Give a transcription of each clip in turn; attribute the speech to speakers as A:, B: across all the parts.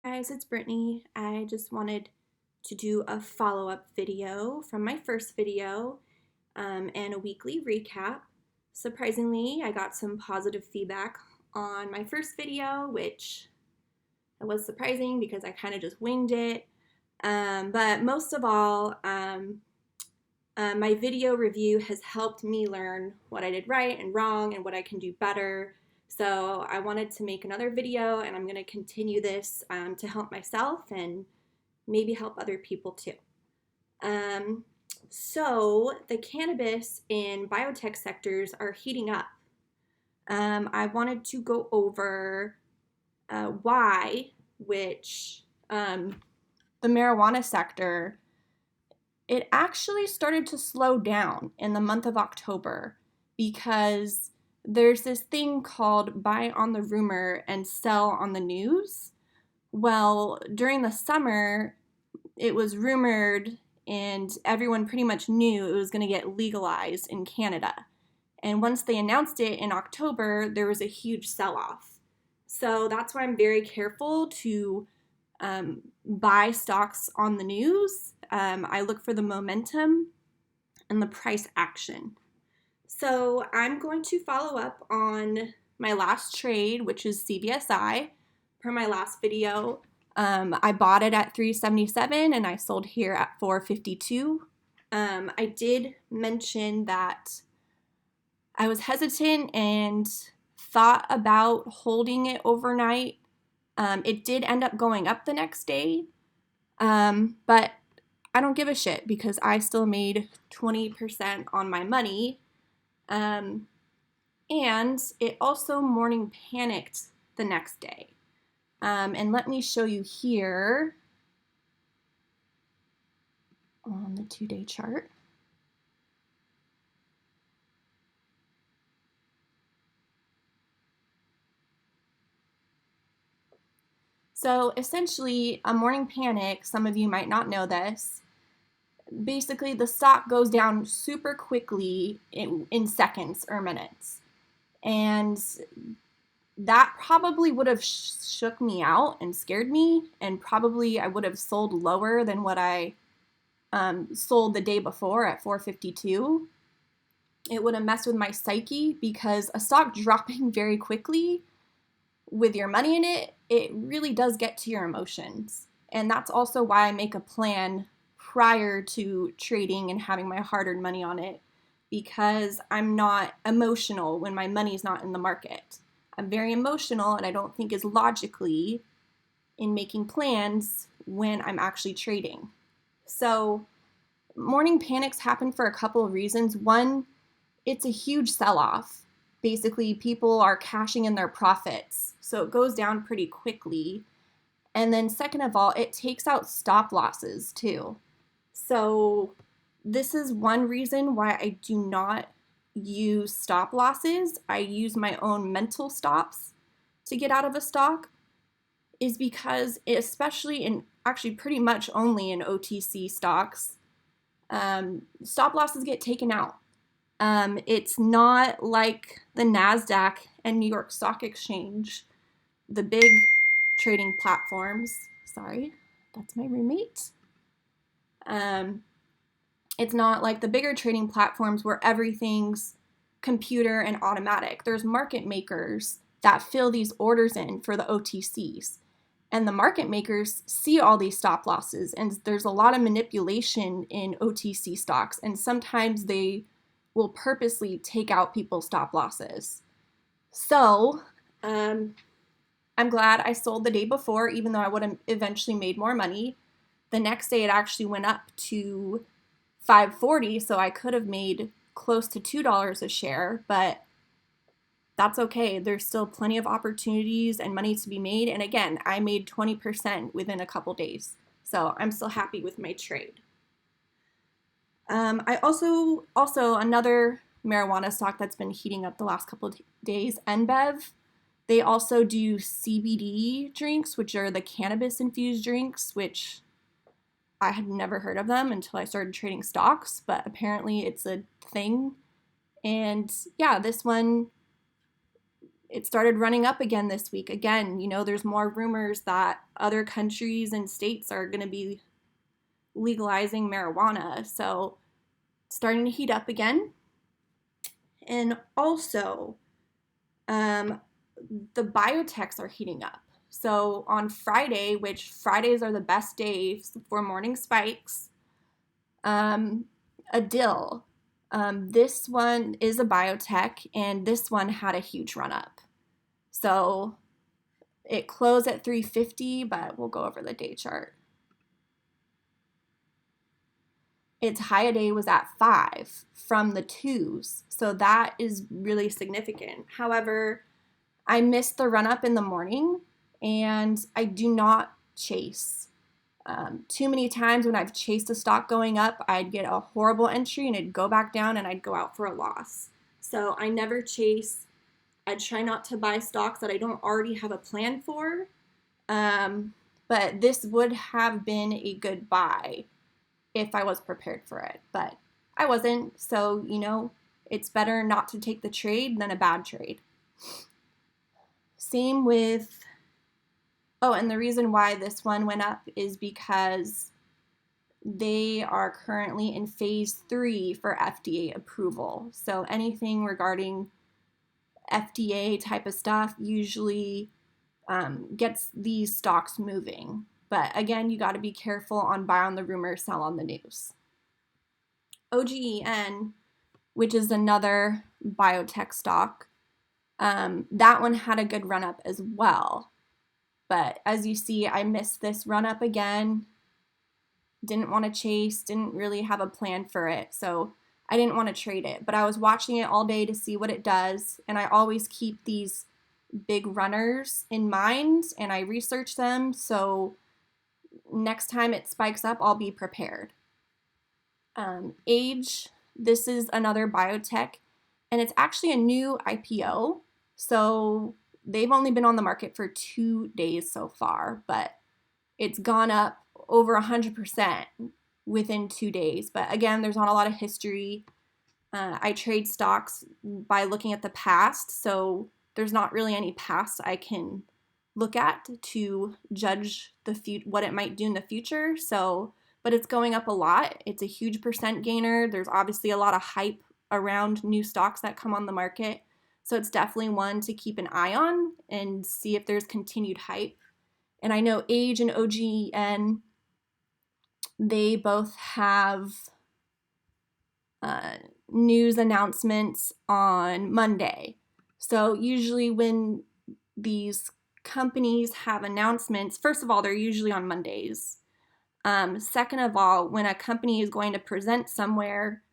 A: Guys, it's Brittany. I just wanted to do a follow-up video from my first video and a weekly recap. Surprisingly, I got some positive feedback on my first video, which was surprising because I kind of just winged it. But most of all, my video review has helped me learn what I did right and wrong and what I can do better. So I wanted to make another video, and I'm going to continue this to help myself and maybe help other people too. So the cannabis and biotech sectors are heating up. I wanted to go over why, which the marijuana sector, it actually started to slow down in the month of October because there's this thing called buy on the rumor and sell on the news. Well, during the summer, it was rumored and everyone pretty much knew it was going to get legalized in Canada. And once they announced it in October, there was a huge sell-off. So that's why I'm very careful to buy stocks on the news. I look for the momentum and the price action. So I'm going to follow up on my last trade, which is CVSI, per my last video. I bought it at $3.77 and I sold here at $4.52. I did mention that I was hesitant and thought about holding it overnight. It did end up going up the next day, but I don't give a shit because I still made 20% on my money. And it also morning panicked the next day. And let me show you here on the 2-day chart. So essentially, a morning panic, some of you might not know this, basically the stock goes down super quickly in seconds or minutes. And that probably would have shook me out and scared me, and probably I would have sold lower than what I sold the day before at 452. It would have messed with my psyche because a stock dropping very quickly with your money in it, it really does get to your emotions. And that's also why I make a plan prior to trading and having my hard-earned money on it, because I'm not emotional when my money's not in the market. I'm very emotional and I don't think as logically in making plans when I'm actually trading. So morning panics happen for a couple of reasons. One, it's a huge sell-off. Basically, people are cashing in their profits, so it goes down pretty quickly. And then second of all, it takes out stop losses too. So this is one reason why I do not use stop losses. I use my own mental stops to get out of a stock, is because especially in, actually pretty much only in OTC stocks, stop losses get taken out. It's not like the NASDAQ and New York Stock Exchange, the big trading platforms. Sorry, that's my roommate. It's not like the bigger trading platforms where everything's computer and automatic. There's market makers that fill these orders in for the OTCs. And the market makers see all these stop losses, and there's a lot of manipulation in OTC stocks, and sometimes they will purposely take out people's stop losses. So I'm glad I sold the day before, even though I would have eventually made more money. The next day it actually went up to $5.40, so I could have made close to $2 a share, but that's okay. There's still plenty of opportunities and money to be made. And again, I made 20% within a couple days, so I'm still happy with my trade. I also another marijuana stock that's been heating up the last couple of days, NBEV. They also do CBD drinks, which are the cannabis infused drinks, which I had never heard of them until I started trading stocks, but apparently it's a thing. And yeah, this one, it started running up again this week. Again, there's more rumors that other countries and states are going to be legalizing marijuana. So it's starting to heat up again. And also, the biotechs are heating up. So on Friday, which Fridays are the best days for morning spikes, ADIL. This one is a biotech, and this one had a huge run up. So it closed at 350, but we'll go over the day chart. Its high a day was at 5 from the 2s, so that is really significant. However, I missed the run up in the morning, and I do not chase. Too many times when I've chased a stock going up, I'd get a horrible entry and it'd go back down and I'd go out for a loss. So I never chase. I try not to buy stocks that I don't already have a plan for. But this would have been a good buy if I was prepared for it. But I wasn't. So, it's better not to take the trade than a bad trade. Same with... Oh, and the reason why this one went up is because they are currently in phase 3 for FDA approval. So anything regarding FDA type of stuff usually gets these stocks moving. But again, you got to be careful on buy on the rumor, sell on the news. OGEN, which is another biotech stock, that one had a good run up as well. But as you see, I missed this run up again. Didn't want to chase, didn't really have a plan for it. So I didn't want to trade it. But I was watching it all day to see what it does. And I always keep these big runners in mind and I research them. So next time it spikes up, I'll be prepared. Age, this is another biotech. And it's actually a new IPO. So they've only been on the market for 2 days so far, but it's gone up over 100% within 2 days. But again, there's not a lot of history. I trade stocks by looking at the past, so there's not really any past I can look at to judge what it might do in the future. So, but it's going up a lot. It's a huge percent gainer. There's obviously a lot of hype around new stocks that come on the market. So it's definitely one to keep an eye on and see if there's continued hype. And I know Age and OGEN, they both have news announcements on Monday. So usually when these companies have announcements, first of all, they're usually on Mondays. Second of all, when a company is going to present somewhere,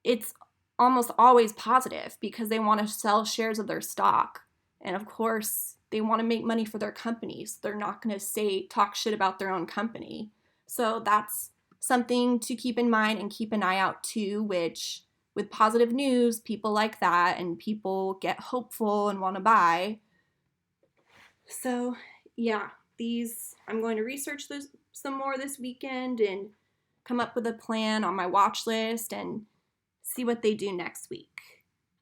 A: it's almost always positive because they want to sell shares of their stock. And of course, they want to make money for their companies. They're not going to talk shit about their own company. So that's something to keep in mind and keep an eye out too, which with positive news, people like that and people get hopeful and want to buy. So yeah, I'm going to research this some more this weekend and come up with a plan on my watch list and see what they do next week.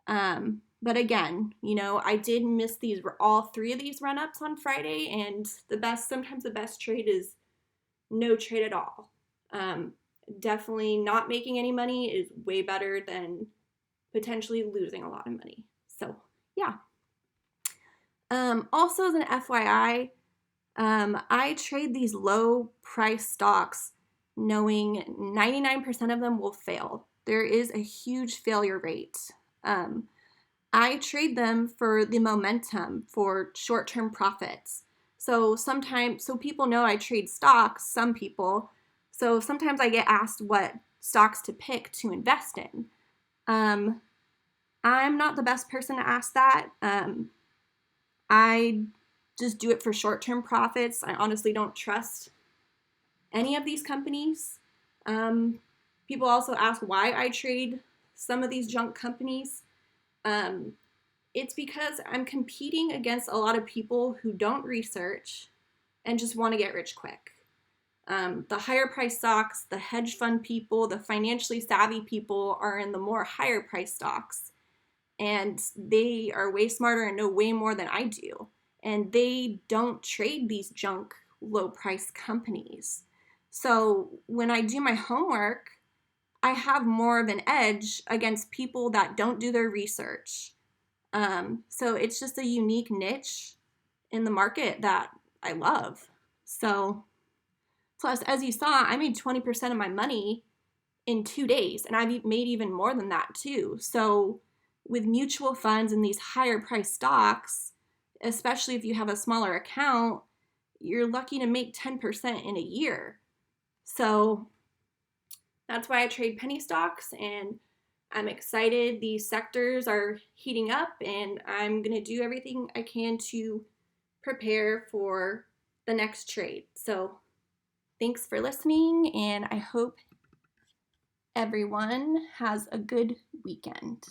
A: But again, I did miss all 3 of these run-ups on Friday, and sometimes the best trade is no trade at all. Definitely not making any money is way better than potentially losing a lot of money. So yeah. Also as an FYI, I trade these low price stocks knowing 99% of them will fail. There is a huge failure rate. I trade them for the momentum, for short-term profits. So people know I trade stocks, some people. So sometimes I get asked what stocks to pick to invest in. I'm not the best person to ask that. I just do it for short-term profits. I honestly don't trust any of these companies. People also ask why I trade some of these junk companies. It's because I'm competing against a lot of people who don't research and just want to get rich quick. The higher price stocks, the hedge fund people, the financially savvy people are in the more higher price stocks. and they are way smarter and know way more than I do. And they don't trade these junk low price companies. So when I do my homework, I have more of an edge against people that don't do their research. So it's just a unique niche in the market that I love. So, plus, as you saw, I made 20% of my money in 2 days, and I've made even more than that too. So, with mutual funds and these higher price stocks, especially if you have a smaller account, you're lucky to make 10% in a year. So, that's why I trade penny stocks, and I'm excited. These sectors are heating up, and I'm going to do everything I can to prepare for the next trade. So, thanks for listening, and I hope everyone has a good weekend.